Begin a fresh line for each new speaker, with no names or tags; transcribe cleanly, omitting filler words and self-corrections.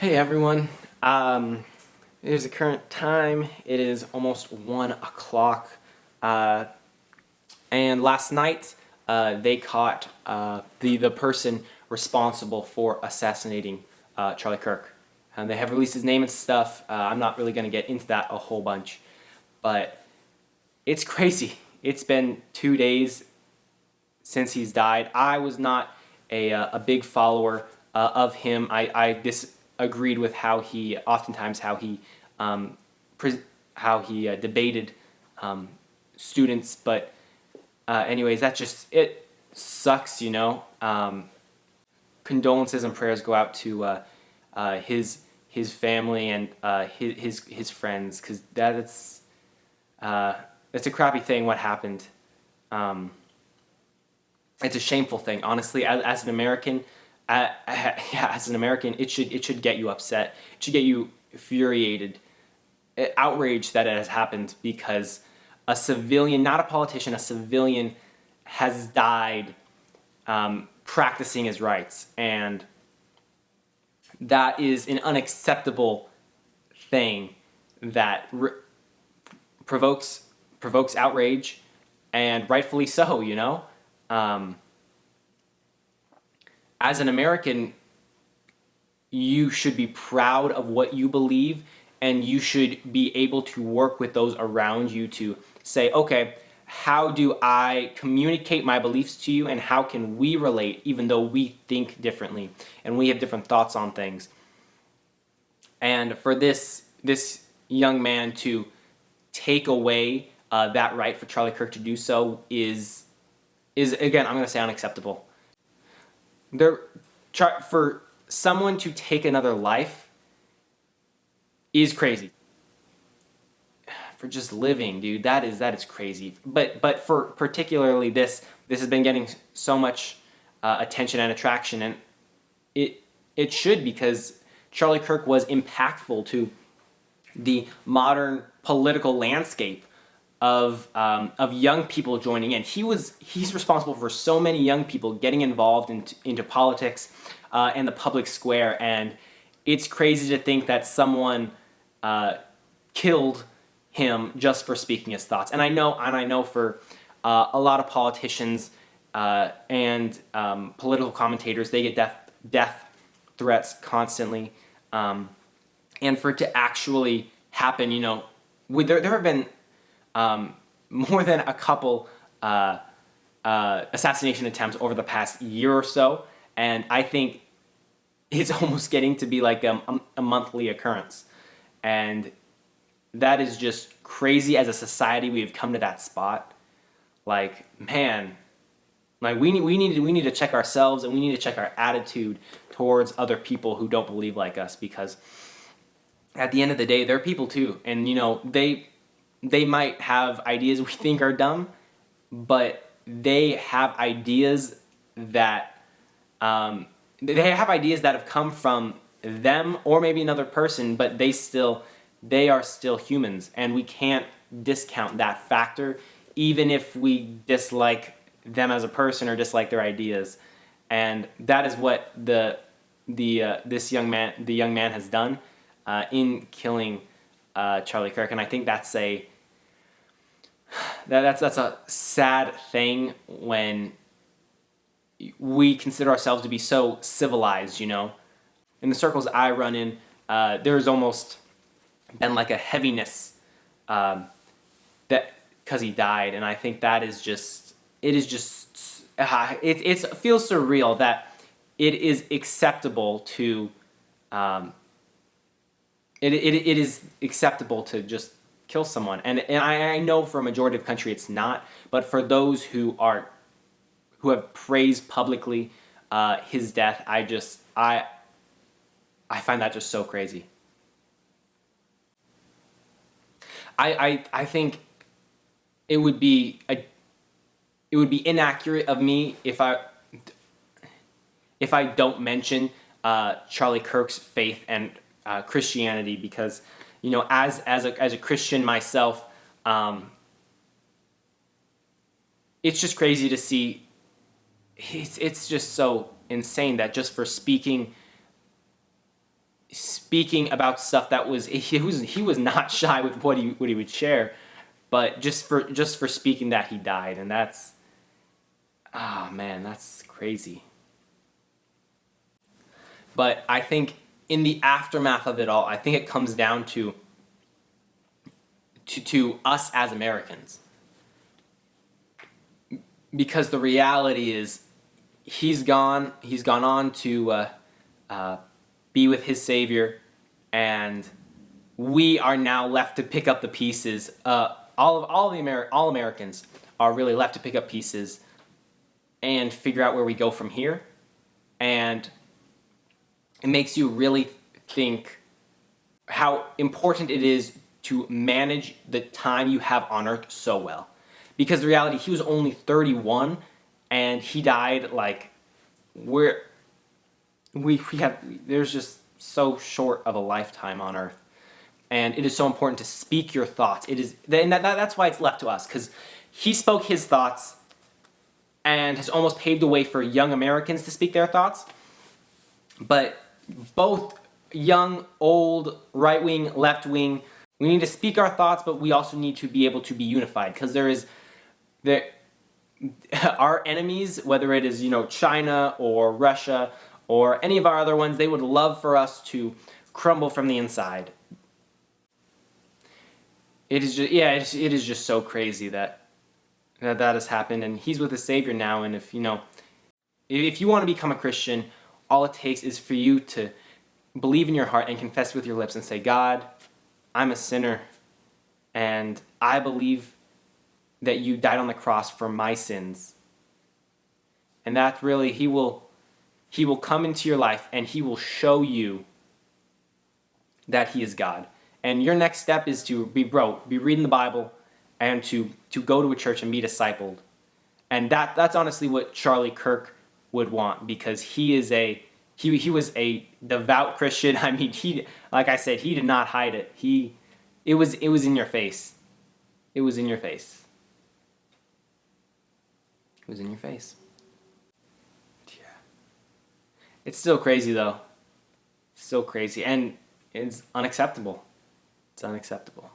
Hey everyone. It is the current time. It is almost 1 o'clock. Uh, and last night they caught the person responsible for assassinating Charlie Kirk. And they have released his name and stuff. I'm not really going to get into that a whole bunch. But it's crazy. It's been 2 days since he's died. I was not a big follower of him. I disagreed with how he um, debated students. But anyways, it sucks, you know. Condolences and prayers go out to his family and his friends, because it's a crappy thing what happened. It's a shameful thing, honestly. As an American, it should get you upset. It should get you infuriated, outraged that it has happened, because a civilian, not a politician, a civilian has died practicing his rights, and that is an unacceptable thing that provokes outrage, and rightfully so. You know. As an American, you should be proud of what you believe, and you should be able to work with those around you to say, okay, how do I communicate my beliefs to you, and how can we relate even though we think differently and we have different thoughts on things. And for this young man to take away that right for Charlie Kirk to do so is again, I'm going to say, unacceptable. For someone to take another life is crazy. For just living, dude, that is crazy. But for particularly this has been getting so much attention and attraction, and it should, because Charlie Kirk was impactful to the modern political landscape of young people joining in. He's responsible for so many young people getting involved into politics and the public square, and it's crazy to think that someone killed him just for speaking his thoughts. And I know for a lot of politicians and political commentators, they get death threats constantly, and for it to actually happen, you know, there have been more than a couple assassination attempts over the past year or so, and I think it's almost getting to be like a monthly occurrence. And that is just crazy. As a society, we have come to that spot. Like, man, like we need to check ourselves, and we need to check our attitude towards other people who don't believe like us, because at the end of the day, they're people too, and you know, they might have ideas we think are dumb, but they have ideas that have come from them or maybe another person, but they are still humans, and we can't discount that factor, even if we dislike them as a person or dislike their ideas. And that is what the young man has done in killing Charlie Kirk. And I think that's a sad thing when we consider ourselves to be so civilized, you know. In the circles I run in, there's almost been like a heaviness that because he died, and I think that is just it feels surreal that it is acceptable to it is acceptable to just kill someone, and I know for a majority of the country it's not, but for those who have praised publicly his death, I find that just so crazy. I think it would be inaccurate of me if I don't mention Charlie Kirk's faith and Christianity, because, you know, as a Christian myself, it's just crazy to see. It's just so insane that just for speaking speaking about stuff that he was not shy with what he would share, but just for speaking that he died, and that's, oh man, that's crazy. But I think in the aftermath of it all, I think it comes down to us as Americans, because the reality is he's gone on to be with his Savior, and we are now left to pick up the pieces. All Americans are really left to pick up pieces and figure out where we go from here. And it makes you really think how important it is to manage the time you have on earth so well. Because the reality, he was only 31, and he died like there's just so short of a lifetime on earth. And it is so important to speak your thoughts. It is, and that's why it's left to us, because he spoke his thoughts and has almost paved the way for young Americans to speak their thoughts. But both young, old, right wing, left wing, we need to speak our thoughts, but we also need to be able to be unified, because our enemies, whether it is China or Russia or any of our other ones, they would love for us to crumble from the inside. It is just, yeah, it is just so crazy that has happened, and he's with his Savior now. And if you want to become a Christian, all it takes is for you to believe in your heart and confess with your lips and say, God, I'm a sinner, and I believe that you died on the cross for my sins. And that really, he will come into your life, and he will show you that he is God. And your next step is to be reading the Bible, and to go to a church and be discipled. And that's honestly what Charlie Kirk would want, because he was a devout Christian. I mean, like I said, he did not hide it. It was in your face. It was in your face. It was in your face. Yeah. It's still crazy though. Still crazy, and it's unacceptable. It's unacceptable.